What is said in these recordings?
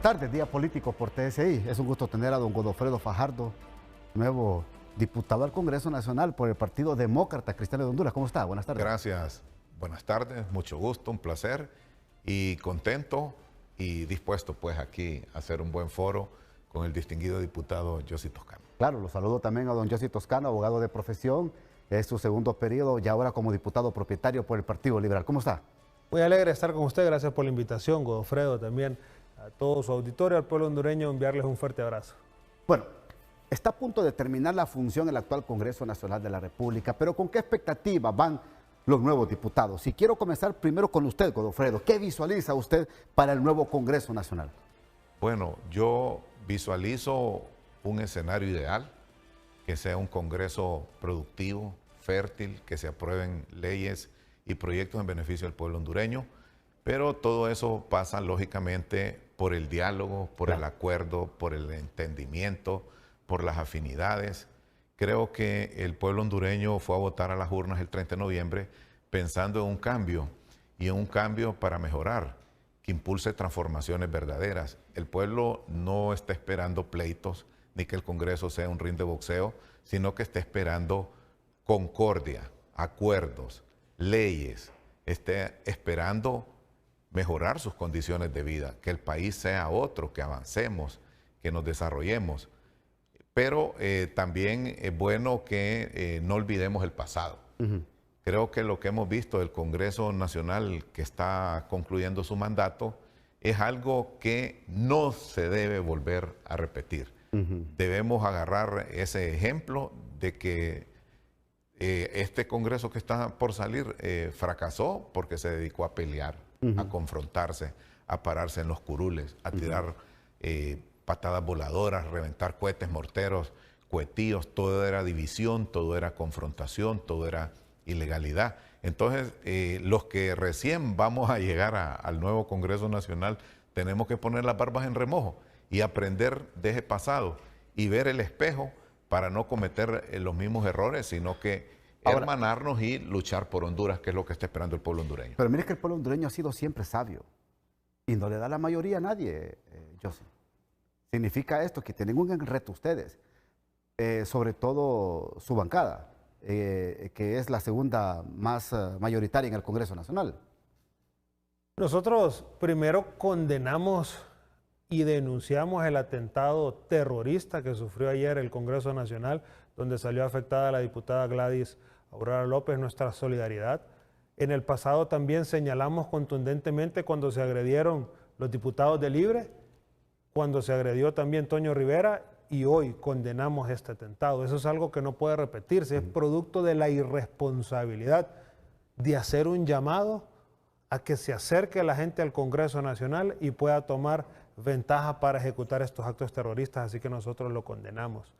Tarde, día político por TSI. Es un gusto tener a don Godofredo Fajardo, nuevo diputado al Congreso Nacional por el Partido Demócrata Cristiano de Honduras. ¿Cómo está? Buenas tardes. Gracias. Buenas tardes, mucho gusto, un placer y contento y dispuesto pues aquí a hacer un buen foro con el distinguido diputado Josy Toscano. Claro, lo saludo también a don Josy Toscano, abogado de profesión. Es su segundo periodo y ahora como diputado propietario por el Partido Liberal. ¿Cómo está? Muy alegre de estar con usted. Gracias por la invitación, Godofredo, también a todo su auditorio, al pueblo hondureño, enviarles un fuerte abrazo. Bueno, está a punto de terminar la función el actual Congreso Nacional de la República, pero ¿con qué expectativas van los nuevos diputados? Y quiero comenzar primero con usted, Godofredo. ¿Qué visualiza usted para el nuevo Congreso Nacional? Bueno, yo visualizo un escenario ideal, que sea un Congreso productivo, fértil, que se aprueben leyes y proyectos en beneficio del pueblo hondureño, pero todo eso pasa lógicamente por el diálogo, por el acuerdo, por el entendimiento, por las afinidades. Creo que el pueblo hondureño fue a votar a las urnas el 30 de noviembre pensando en un cambio y en un cambio para mejorar, que impulse transformaciones verdaderas. El pueblo no está esperando pleitos ni que el Congreso sea un ring de boxeo, sino que está esperando concordia, acuerdos, leyes, está esperando mejorar sus condiciones de vida, que el país sea otro, que avancemos, que nos desarrollemos. Pero también es bueno que no olvidemos el pasado. Creo que lo que hemos visto del Congreso Nacional que está concluyendo su mandato es algo que no se debe volver a repetir. Debemos agarrar ese ejemplo de que este Congreso que está por salir fracasó porque se dedicó a pelear, a confrontarse, a pararse en los curules, a tirar patadas voladoras, reventar cohetes morteros, cohetíos. Todo era división, todo era confrontación, todo era ilegalidad. Entonces, los que recién vamos a llegar al nuevo Congreso Nacional, tenemos que poner las barbas en remojo y aprender de ese pasado y ver el espejo para no cometer los mismos errores, sino que hermanarnos y luchar por Honduras, que es lo que está esperando el pueblo hondureño. Pero mire que el pueblo hondureño ha sido siempre sabio y no le da la mayoría a nadie, Josy. Significa esto, que tienen un reto ustedes, sobre todo su bancada, que es la segunda más mayoritaria en el Congreso Nacional. Nosotros primero condenamos y denunciamos el atentado terrorista que sufrió ayer el Congreso Nacional, donde salió afectada la diputada Gladys Aurora López, nuestra solidaridad. En el pasado también señalamos contundentemente cuando se agredieron los diputados de Libre, cuando se agredió también Toño Rivera, y hoy condenamos este atentado. Eso es algo que no puede repetirse, es producto de la irresponsabilidad de hacer un llamado a que se acerque la gente al Congreso Nacional y pueda tomar ventaja para ejecutar estos actos terroristas, así que nosotros lo condenamos.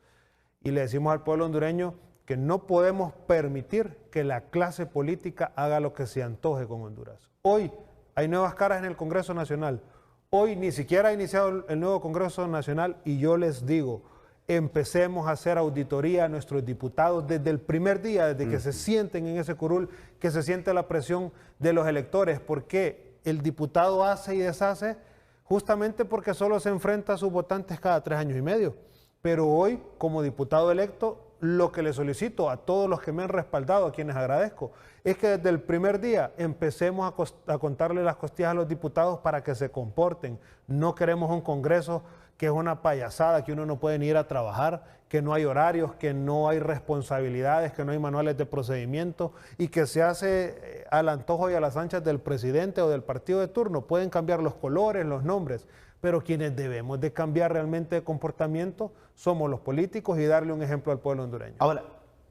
Y le decimos al pueblo hondureño que no podemos permitir que la clase política haga lo que se antoje con Honduras. Hoy hay nuevas caras en el Congreso Nacional. Hoy ni siquiera ha iniciado el nuevo Congreso Nacional y yo les digo, empecemos a hacer auditoría a nuestros diputados desde el primer día, desde que se sienten en ese curul, que se siente la presión de los electores, porque el diputado hace y deshace justamente porque solo se enfrenta a sus votantes cada 3 años y medio. Pero hoy, como diputado electo, lo que le solicito a todos los que me han respaldado, a quienes agradezco, es que desde el primer día empecemos a contarle las costillas a los diputados para que se comporten. No queremos un Congreso que es una payasada, que uno no puede ni ir a trabajar, que no hay horarios, que no hay responsabilidades, que no hay manuales de procedimiento y que se hace al antojo y a las anchas del presidente o del partido de turno. Pueden cambiar los colores, los nombres, pero quienes debemos de cambiar realmente de comportamiento somos los políticos y darle un ejemplo al pueblo hondureño. Ahora,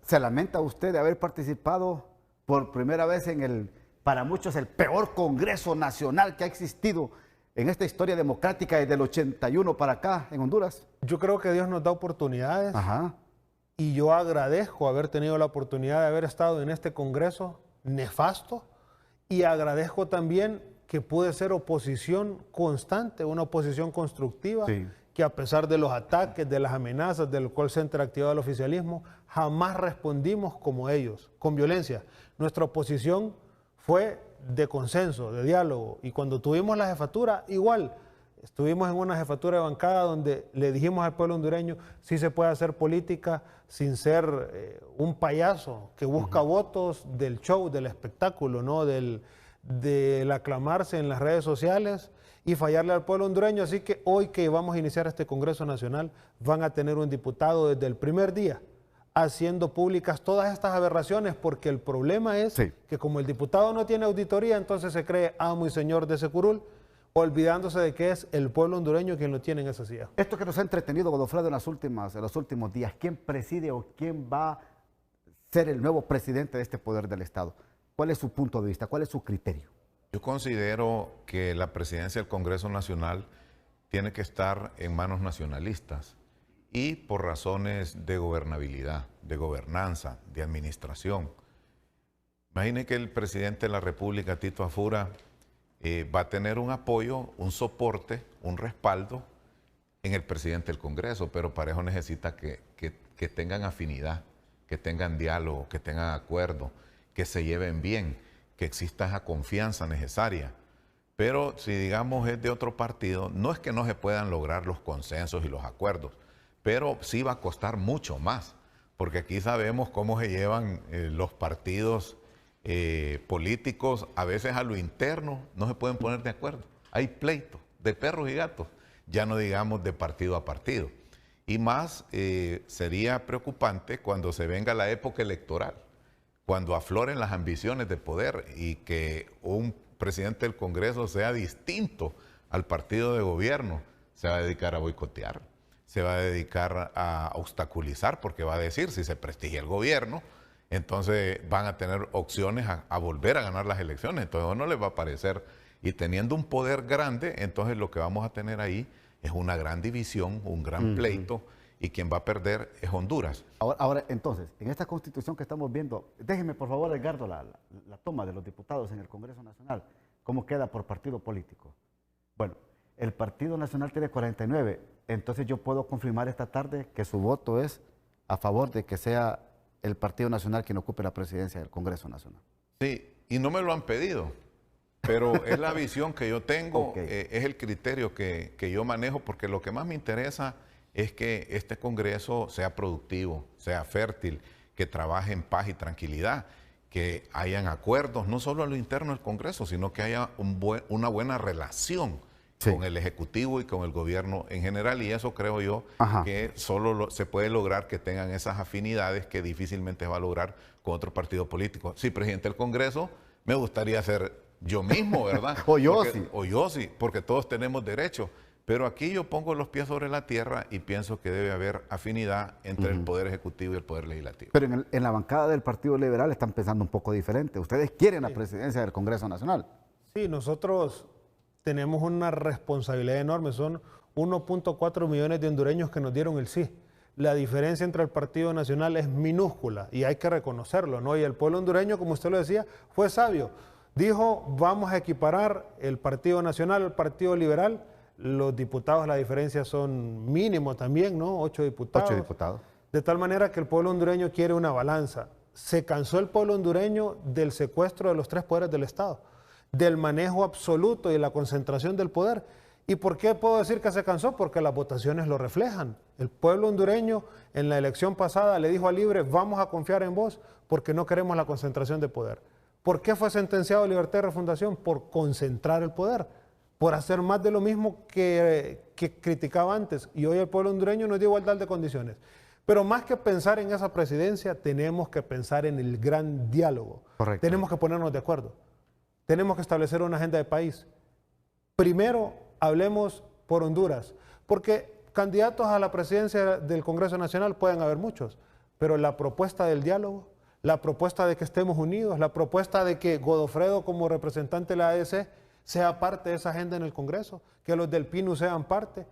¿se lamenta usted de haber participado por primera vez en el, para muchos, el peor Congreso Nacional que ha existido en esta historia democrática desde el 81 para acá en Honduras? Yo creo que Dios nos da oportunidades. Y yo agradezco haber tenido la oportunidad de haber estado en este Congreso nefasto y agradezco también que pude ser oposición constante, una oposición constructiva, que a pesar de los ataques, de las amenazas, del call center activado del oficialismo, jamás respondimos como ellos, con violencia. Nuestra oposición fue de consenso, de diálogo, y cuando tuvimos la jefatura, igual, Estuvimos en una jefatura de bancada donde le dijimos al pueblo hondureño si se puede hacer política sin ser un payaso que busca votos del show, del espectáculo, ¿no? Del aclamarse en las redes sociales y fallarle al pueblo hondureño. Así que hoy que vamos a iniciar este Congreso Nacional, van a tener un diputado desde el primer día haciendo públicas todas estas aberraciones, porque el problema es que como el diputado no tiene auditoría, entonces se cree amo y señor de ese curul, olvidándose de que es el pueblo hondureño quien lo tiene en esa silla. Esto que nos ha entretenido, Godofredo, en los últimos días, ¿quién preside o quién va a ser el nuevo presidente de este poder del Estado? ¿Cuál es su punto de vista? ¿Cuál es su criterio? Yo considero que la presidencia del Congreso Nacional tiene que estar en manos nacionalistas y por razones de gobernabilidad, de gobernanza, de administración. Imagine que el presidente de la República, Tito Afura, va a tener un apoyo, un soporte, un respaldo en el presidente del Congreso, pero para eso necesita que tengan afinidad, que tengan diálogo, que tengan acuerdo, que se lleven bien, que exista esa confianza necesaria. Pero si digamos es de otro partido, no es que no se puedan lograr los consensos y los acuerdos, pero sí va a costar mucho más, porque aquí sabemos cómo se llevan los partidos políticos, a veces a lo interno no se pueden poner de acuerdo. Hay pleitos de perros y gatos, ya no digamos de partido a partido. Y más sería preocupante cuando se venga la época electoral, cuando afloren las ambiciones de poder y que un presidente del Congreso sea distinto al partido de gobierno, se va a dedicar a boicotear, se va a dedicar a obstaculizar, porque va a decir, si se prestigia el gobierno, entonces van a tener opciones a volver a ganar las elecciones, entonces no les va a parecer. Y teniendo un poder grande, entonces lo que vamos a tener ahí es una gran división, un gran pleito, y quien va a perder es Honduras. Ahora, entonces, en esta constitución que estamos viendo, déjeme por favor, Edgardo, la toma de los diputados en el Congreso Nacional, ¿cómo queda por partido político? Bueno, el Partido Nacional tiene 49, entonces yo puedo confirmar esta tarde que su voto es a favor de que sea el Partido Nacional quien ocupe la presidencia del Congreso Nacional. Sí, y no me lo han pedido, pero es la visión que yo tengo, es el criterio que yo manejo, porque lo que más me interesa es que este Congreso sea productivo, sea fértil, que trabaje en paz y tranquilidad, que hayan acuerdos, no solo a lo interno del Congreso, sino que haya una buena relación con el Ejecutivo y con el gobierno en general, y eso creo yo que solo se puede lograr que tengan esas afinidades que difícilmente va a lograr con otro partido político. Sí, presidente del Congreso, me gustaría ser yo mismo, ¿verdad? O yo sí, porque todos tenemos derecho. Pero aquí yo pongo los pies sobre la tierra y pienso que debe haber afinidad entre el Poder Ejecutivo y el Poder Legislativo. Pero en la bancada del Partido Liberal están pensando un poco diferente. Ustedes quieren la presidencia del Congreso Nacional. Sí, nosotros tenemos una responsabilidad enorme. Son 1.4 millones de hondureños que nos dieron el sí. La diferencia entre el Partido Nacional es minúscula y hay que reconocerlo, ¿no? Y el pueblo hondureño, como usted lo decía, fue sabio. Dijo, vamos a equiparar el Partido Nacional al Partido Liberal. Los diputados, la diferencia son mínimo también, ¿no? 8 diputados. 8 diputados. De tal manera que el pueblo hondureño quiere una balanza. Se cansó el pueblo hondureño del secuestro de los 3 poderes del Estado, del manejo absoluto y la concentración del poder. ¿Y por qué puedo decir que se cansó? Porque las votaciones lo reflejan. El pueblo hondureño en la elección pasada le dijo a Libre, vamos a confiar en vos porque no queremos la concentración de poder. ¿Por qué fue sentenciado Libertad y Refundación? Por concentrar el poder, por hacer más de lo mismo que criticaba antes. Y hoy el pueblo hondureño nos dio igualdad de condiciones. Pero más que pensar en esa presidencia, tenemos que pensar en el gran diálogo. Correcto. Tenemos que ponernos de acuerdo. Tenemos que establecer una agenda de país. Primero, hablemos por Honduras, porque candidatos a la presidencia del Congreso Nacional pueden haber muchos, pero la propuesta del diálogo, la propuesta de que estemos unidos, la propuesta de que Godofredo como representante de la ADC sea parte de esa agenda en el Congreso, que los del PINU sean parte.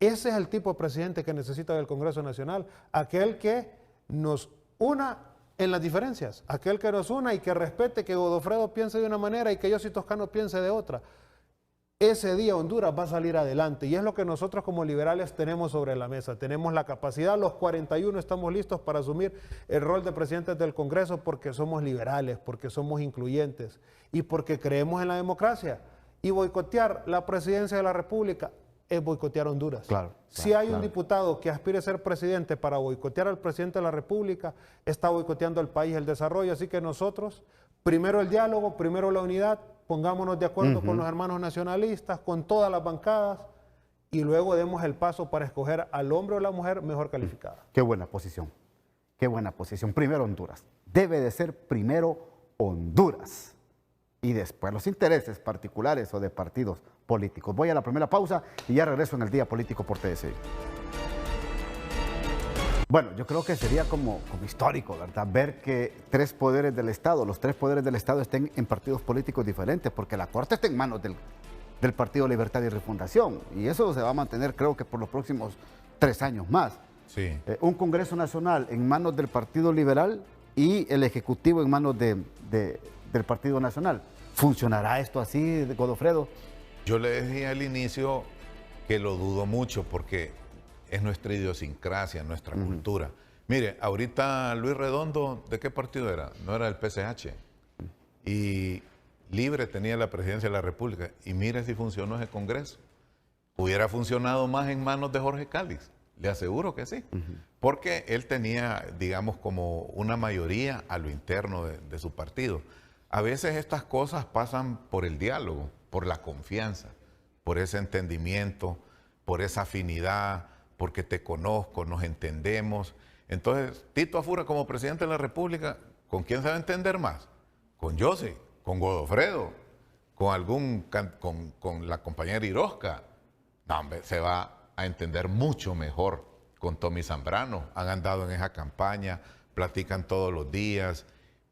Ese es el tipo de presidente que necesita el Congreso Nacional, aquel que nos una en las diferencias, aquel que nos una y que respete que Godofredo piense de una manera y que Yossi Toscano piense de otra. Ese día Honduras va a salir adelante y es lo que nosotros como liberales tenemos sobre la mesa. Tenemos la capacidad, los 41 estamos listos para asumir el rol de presidentes del Congreso porque somos liberales, porque somos incluyentes y porque creemos en la democracia. Y boicotear la presidencia de la República es boicotear Honduras. Claro, Si hay un claro. diputado que aspire a ser presidente para boicotear al presidente de la República, está boicoteando el país, el desarrollo. Así que nosotros, primero el diálogo, primero la unidad, pongámonos de acuerdo con los hermanos nacionalistas, con todas las bancadas, y luego demos el paso para escoger al hombre o la mujer mejor calificada. Qué buena posición. Qué buena posición. Primero Honduras. Debe de ser primero Honduras. Y después los intereses particulares o de partidos políticos. Voy a la primera pausa y ya regreso en el Día Político por TSI. Bueno, yo creo que sería como histórico, ¿verdad? Ver que los tres poderes del Estado estén en partidos políticos diferentes, porque la Corte está en manos del Partido Libertad y Refundación. Y eso se va a mantener, creo que por los próximos 3 años más. Sí. Un Congreso Nacional en manos del Partido Liberal y el Ejecutivo en manos del Partido Nacional. ¿Funcionará esto así, Godofredo? Yo le dije al inicio que lo dudo mucho porque es nuestra idiosincrasia, nuestra cultura. Mire, ahorita Luis Redondo, ¿de qué partido era? No era del PCH. Y Libre tenía la presidencia de la República. Y mire si funcionó ese Congreso. Hubiera funcionado más en manos de Jorge Cálix. Le aseguro que sí. Porque él tenía, digamos, como una mayoría a lo interno de su partido. A veces estas cosas pasan por el diálogo, por la confianza, por ese entendimiento, por esa afinidad, porque te conozco, nos entendemos. Entonces, Tito Afura como presidente de la República, ¿con quién se va a entender más? Con Yossi, con Godofredo, con la compañera Irosca. No, hombre, se va a entender mucho mejor con Tommy Zambrano. Han andado en esa campaña, platican todos los días,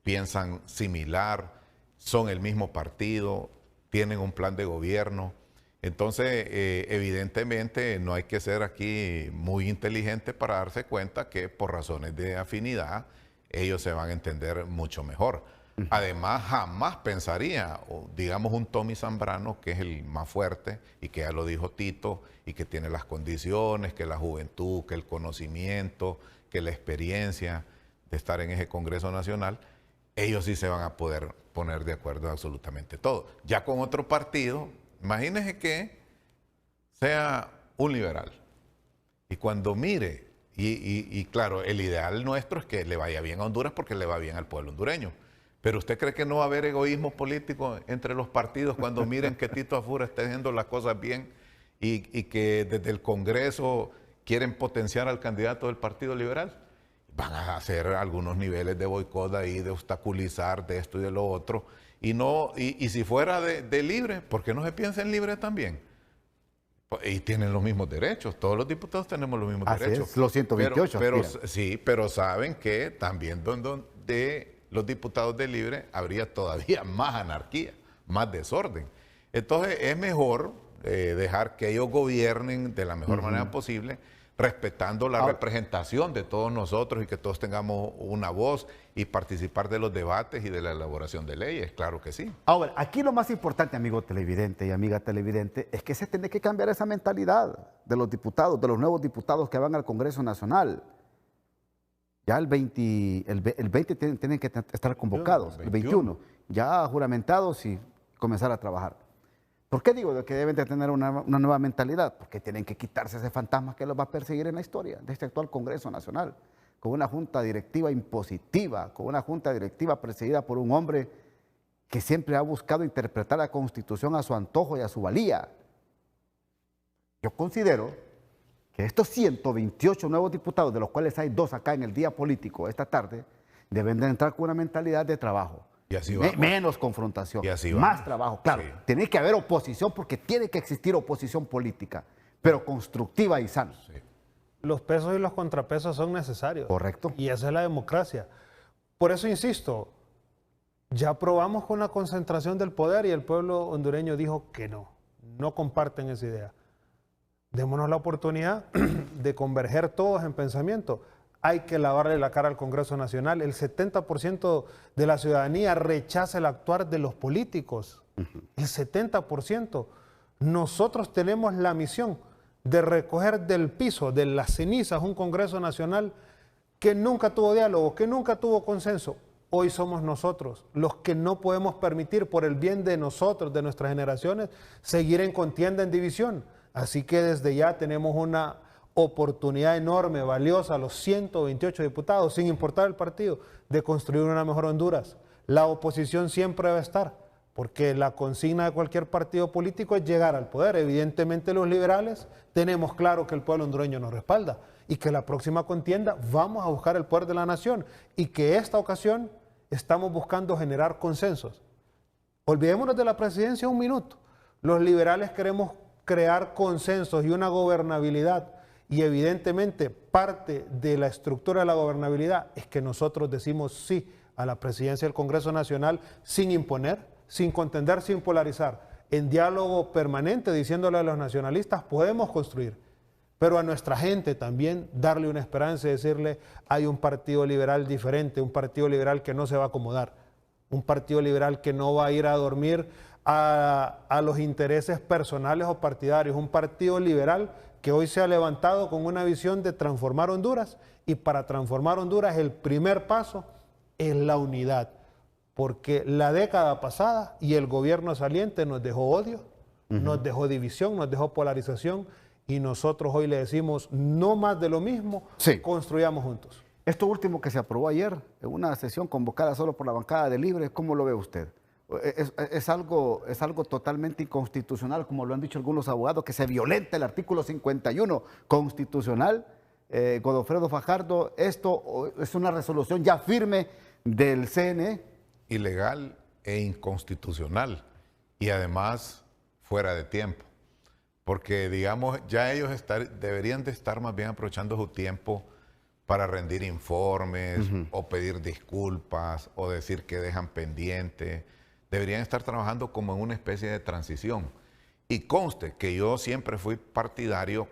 piensan similar, son el mismo partido, tienen un plan de gobierno. Entonces, evidentemente, no hay que ser aquí muy inteligente para darse cuenta que por razones de afinidad, ellos se van a entender mucho mejor. Además, jamás pensaría, digamos, un Tommy Zambrano, que es el más fuerte, y que ya lo dijo Tito, y que tiene las condiciones, que la juventud, que el conocimiento, que la experiencia de estar en ese Congreso Nacional, ellos sí se van a poder poner de acuerdo en absolutamente todo. Ya con otro partido, imagínense que sea un liberal. Y cuando mire, y claro, el ideal nuestro es que le vaya bien a Honduras porque le va bien al pueblo hondureño. Pero ¿usted cree que no va a haber egoísmo político entre los partidos cuando miren que Tito Afura está haciendo las cosas bien y que desde el Congreso quieren potenciar al candidato del Partido Liberal? Van a hacer algunos niveles de boicot ahí, de obstaculizar, de esto y de lo otro. Y si fuera de Libre, ¿por qué no se piensa en Libre también? Y tienen los mismos derechos, todos los diputados tenemos los mismos derechos. Es, los 128. Pero saben que también donde los diputados de Libre habría todavía más anarquía, más desorden. Entonces es mejor dejar que ellos gobiernen de la mejor manera posible, respetando la representación de todos nosotros y que todos tengamos una voz y participar de los debates y de la elaboración de leyes, claro que sí. Ahora, aquí lo más importante, amigo televidente y amiga televidente, es que se tiene que cambiar esa mentalidad de los diputados, de los nuevos diputados que van al Congreso Nacional. Ya el 20 tienen que estar convocados, el 21, ya juramentados y comenzar a trabajar. ¿Por qué digo que deben de tener una nueva mentalidad? Porque tienen que quitarse ese fantasma que los va a perseguir en la historia de este actual Congreso Nacional, con una junta directiva impositiva, con una junta directiva presidida por un hombre que siempre ha buscado interpretar la Constitución a su antojo y a su valía. Yo considero que estos 128 nuevos diputados, de los cuales hay 2 acá en el Día Político esta tarde, deben de entrar con una mentalidad de trabajo. Y así vamos. Menos confrontación, Y así más vamos. trabajo. Claro, Sí. tiene que haber oposición porque tiene que existir oposición política, pero constructiva y sana. Sí. Los pesos y los contrapesos son necesarios. Correcto. Y esa es la democracia. Por eso insisto, ya probamos con la concentración del poder y el pueblo hondureño dijo que no comparten esa idea. Démonos la oportunidad de converger todos en pensamiento. Hay que lavarle la cara al Congreso Nacional. El 70% de la ciudadanía rechaza el actuar de los políticos. El 70%. Nosotros tenemos la misión de recoger del piso, de las cenizas, un Congreso Nacional que nunca tuvo diálogo, que nunca tuvo consenso. hoy somos nosotros los que no podemos permitir, por el bien de nosotros, de nuestras generaciones, seguir en contienda, en división. Así que desde ya tenemos una oportunidad enorme, valiosa, a los 128 diputados, sin importar el partido, de construir una mejor Honduras. La oposición siempre debe estar, porque la consigna de cualquier partido político es llegar al poder. Evidentemente los liberales tenemos claro que el pueblo hondureño nos respalda y que la próxima contienda vamos a buscar el poder de la nación y que esta ocasión estamos buscando generar consensos. Olvidémonos de la presidencia un minuto. Los liberales queremos crear consensos y una gobernabilidad, y evidentemente parte de la estructura de la gobernabilidad es que nosotros decimos sí a la presidencia del Congreso Nacional sin imponer, sin contender, sin polarizar, en diálogo permanente, diciéndole a los nacionalistas, podemos construir, pero a nuestra gente también darle una esperanza y decirle, hay un partido liberal diferente, un partido liberal que no se va a acomodar, un partido liberal que no va a ir a dormir a los intereses personales o partidarios, un partido liberal que hoy se ha levantado con una visión de transformar Honduras, y para transformar Honduras el primer paso es la unidad, porque la década pasada y el gobierno saliente nos dejó odio, nos dejó división, nos dejó polarización, y nosotros hoy le decimos no más de lo mismo, construyamos juntos. Esto último que se aprobó ayer, en una sesión convocada solo por la bancada de Libre, ¿cómo lo ve usted? Es algo totalmente inconstitucional, como lo han dicho algunos abogados, que se violenta el artículo 51 constitucional. Godofredo Fajardo, esto es una resolución ya firme del CNE. Ilegal e inconstitucional, y además fuera de tiempo, porque digamos, ya ellos deberían de estar más bien aprovechando su tiempo para rendir informes o pedir disculpas o decir que dejan pendiente. Deberían estar trabajando como en una especie de transición. Y conste que yo siempre fui partidario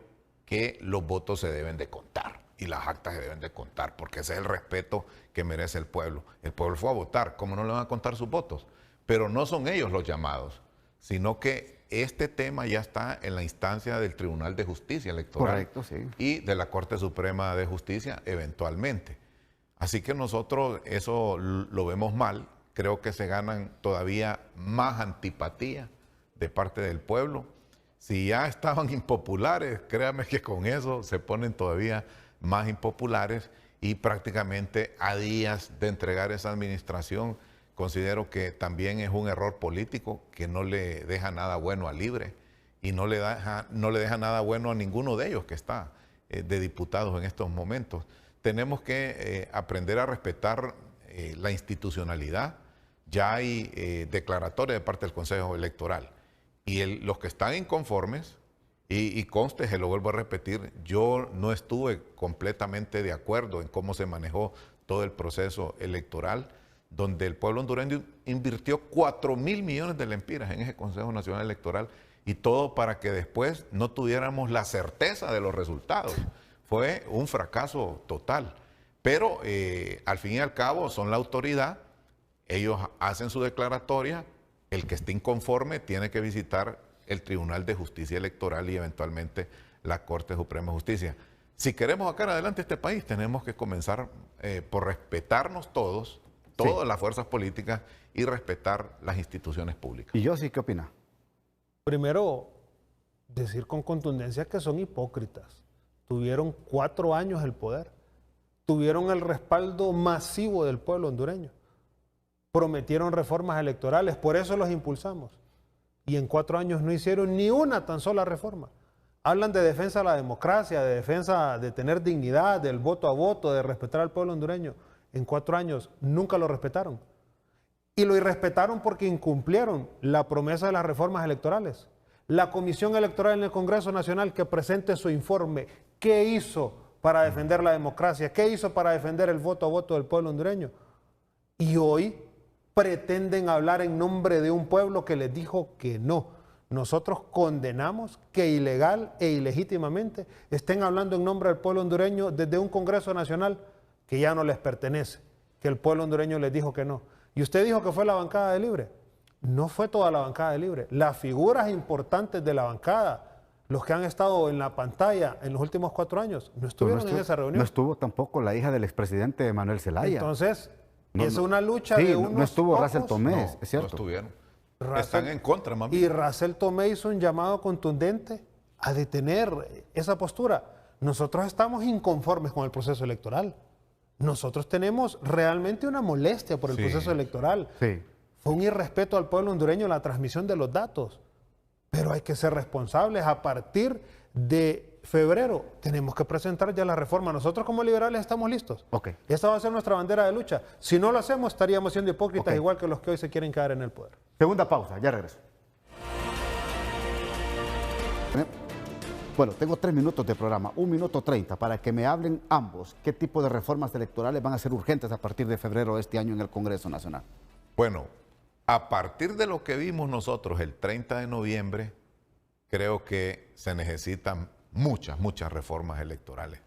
que los votos se deben de contar y las actas se deben de contar, porque ese es el respeto que merece el pueblo. El pueblo fue a votar, ¿cómo no le van a contar sus votos? Pero no son ellos los llamados, sino que este tema ya está en la instancia del Tribunal de Justicia Electoral. Correcto, sí. Y de la Corte Suprema de Justicia eventualmente. Así que nosotros eso lo vemos mal. Creo que se ganan todavía más antipatía de parte del pueblo. Si ya estaban impopulares, créanme que con eso se ponen todavía más impopulares, y prácticamente a días de entregar esa administración, considero que también es un error político que no le deja nada bueno a Libre y no le deja nada bueno a ninguno de ellos que está de diputados en estos momentos. Tenemos que aprender a respetar la institucionalidad. Ya hay declaratoria de parte del Consejo Electoral, y los que están inconformes, y conste, se lo vuelvo a repetir, yo no estuve completamente de acuerdo en cómo se manejó todo el proceso electoral, donde el pueblo hondureño invirtió 4.000 millones de lempiras en ese Consejo Nacional Electoral, y todo para que después no tuviéramos la certeza de los resultados. Fue un fracaso total, pero al fin y al cabo son la autoridad. Ellos hacen su declaratoria, el que esté inconforme tiene que visitar el Tribunal de Justicia Electoral y eventualmente la Corte Suprema de Justicia. Si queremos sacar adelante este país, tenemos que comenzar por respetarnos todas las fuerzas políticas, y respetar las instituciones públicas. ¿Y Yossi qué opina? Primero, decir con contundencia que son hipócritas. Tuvieron 4 años el poder, tuvieron el respaldo masivo del pueblo hondureño. Prometieron reformas electorales, por eso los impulsamos. Y en 4 años no hicieron ni una tan sola reforma. Hablan de defensa de la democracia, de defensa de tener dignidad, del voto a voto, de respetar al pueblo hondureño. En 4 años nunca lo respetaron. Y lo irrespetaron porque incumplieron la promesa de las reformas electorales. La Comisión Electoral en el Congreso Nacional que presente su informe. ¿Qué hizo para defender la democracia? ¿Qué hizo para defender el voto a voto del pueblo hondureño? Y hoy pretenden hablar en nombre de un pueblo que les dijo que no. Nosotros condenamos que ilegal e ilegítimamente estén hablando en nombre del pueblo hondureño desde un Congreso Nacional que ya no les pertenece, que el pueblo hondureño les dijo que no. Y usted dijo que fue la bancada de Libre. No fue toda la bancada de Libre. Las figuras importantes de la bancada, los que han estado en la pantalla en los últimos 4 años, no estuvieron en esa reunión. No estuvo tampoco la hija del expresidente Manuel Zelaya. Entonces, Es una lucha sí, de unos no estuvo pocos. Russell Tomé, No, es no cierto. estuvieron. Russell- Están en contra, mami. Y Russell Tomé hizo un llamado contundente a detener esa postura. Nosotros estamos inconformes con el proceso electoral. Nosotros tenemos realmente una molestia por el Sí. proceso electoral. Sí. Fue un irrespeto al pueblo hondureño la transmisión de los datos. Pero hay que ser responsables. A partir de febrero tenemos que presentar ya la reforma. Nosotros como liberales estamos listos. Ok. Esta va a ser nuestra bandera de lucha. Si no lo hacemos, estaríamos siendo hipócritas, Ok. igual que los que hoy se quieren quedar en el poder. Segunda pausa, ya regreso. Bueno, tengo 3 minutos de programa, 1 minuto 30, para que me hablen ambos qué tipo de reformas electorales van a ser urgentes a partir de febrero de este año en el Congreso Nacional. Bueno, a partir de lo que vimos nosotros el 30 de noviembre, creo que se necesitan muchas reformas electorales.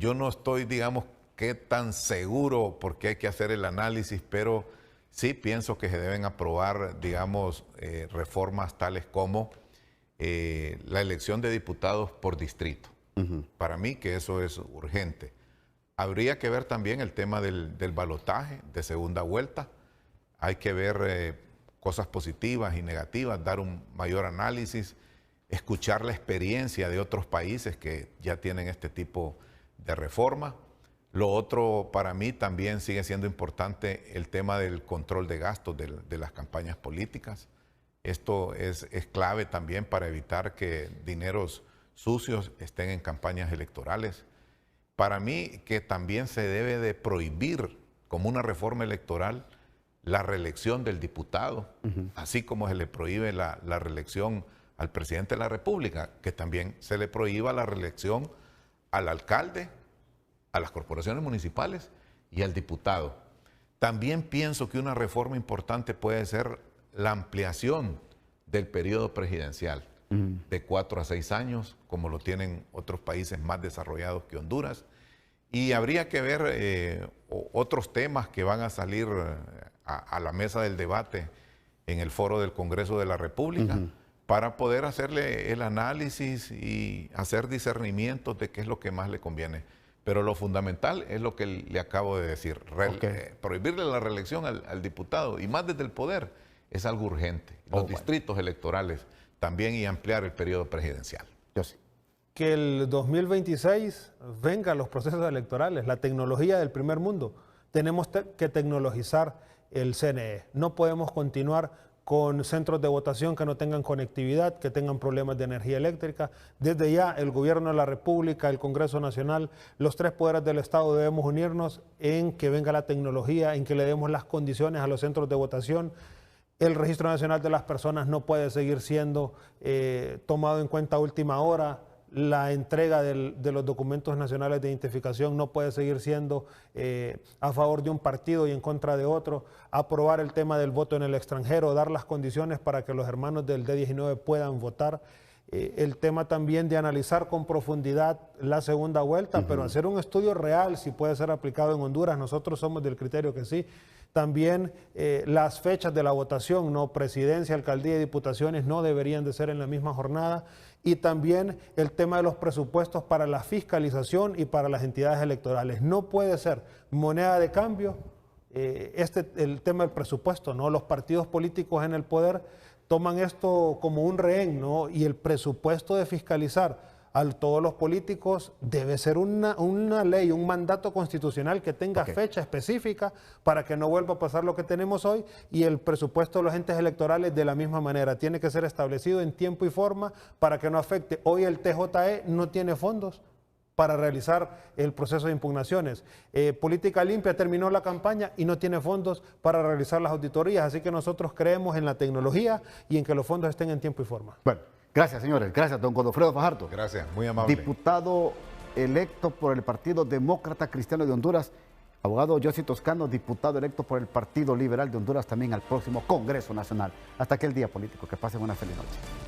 Yo no estoy, digamos, qué tan seguro, porque hay que hacer el análisis, pero sí pienso que se deben aprobar, digamos, reformas tales como la elección de diputados por distrito. Para mí que eso es urgente. Habría que ver también el tema del balotaje de segunda vuelta. Hay que ver cosas positivas y negativas, dar un mayor análisis, escuchar la experiencia de otros países que ya tienen este tipo de reforma. Lo otro para mí también sigue siendo importante el tema del control de gastos de las campañas políticas. Esto es clave también para evitar que dineros sucios estén en campañas electorales. Para mí que también se debe de prohibir como una reforma electoral la reelección del diputado, así como se le prohíbe la reelección al presidente de la República, que también se le prohíba la reelección al alcalde, a las corporaciones municipales y al diputado. También pienso que una reforma importante puede ser la ampliación del periodo presidencial de 4 a 6 años, como lo tienen otros países más desarrollados que Honduras. Y habría que ver otros temas que van a salir a la mesa del debate en el foro del Congreso de la República para poder hacerle el análisis y hacer discernimientos de qué es lo que más le conviene. Pero lo fundamental es lo que le acabo de decir, prohibirle la reelección al diputado y más desde el poder es algo urgente. Los distritos electorales también y ampliar el periodo presidencial. Yo sí. Que el 2026 vengan los procesos electorales, la tecnología del primer mundo. Tenemos que tecnologizar el CNE. No podemos continuar con centros de votación que no tengan conectividad, que tengan problemas de energía eléctrica. Desde ya, el Gobierno de la República, el Congreso Nacional, los 3 poderes del Estado debemos unirnos en que venga la tecnología, en que le demos las condiciones a los centros de votación. El Registro Nacional de las Personas no puede seguir siendo tomado en cuenta a última hora. La entrega de los documentos nacionales de identificación no puede seguir siendo a favor de un partido y en contra de otro. Aprobar el tema del voto en el extranjero, dar las condiciones para que los hermanos del D19 puedan votar. El tema también de analizar con profundidad la segunda vuelta, pero hacer un estudio real si puede ser aplicado en Honduras. Nosotros somos del criterio que sí. También las fechas de la votación, no presidencia, alcaldía y diputaciones no deberían de ser en la misma jornada. Y también el tema de los presupuestos para la fiscalización y para las entidades electorales. No puede ser moneda de cambio el tema del presupuesto, ¿no? Los partidos políticos en el poder toman esto como un rehén, ¿no? Y el presupuesto de fiscalizar a todos los políticos debe ser una ley, un mandato constitucional que tenga fecha específica para que no vuelva a pasar lo que tenemos hoy, y el presupuesto de los entes electorales de la misma manera. Tiene que ser establecido en tiempo y forma para que no afecte. Hoy el TJE no tiene fondos para realizar el proceso de impugnaciones. Política Limpia terminó la campaña y no tiene fondos para realizar las auditorías, así que nosotros creemos en la tecnología y en que los fondos estén en tiempo y forma. Bueno, gracias, señores. Gracias, don Godofredo Fajardo. Gracias, muy amable. Diputado electo por el Partido Demócrata Cristiano de Honduras. Abogado Josy Toscano, diputado electo por el Partido Liberal de Honduras, también al próximo Congreso Nacional. Hasta aquel día político. Que pasen una feliz noche.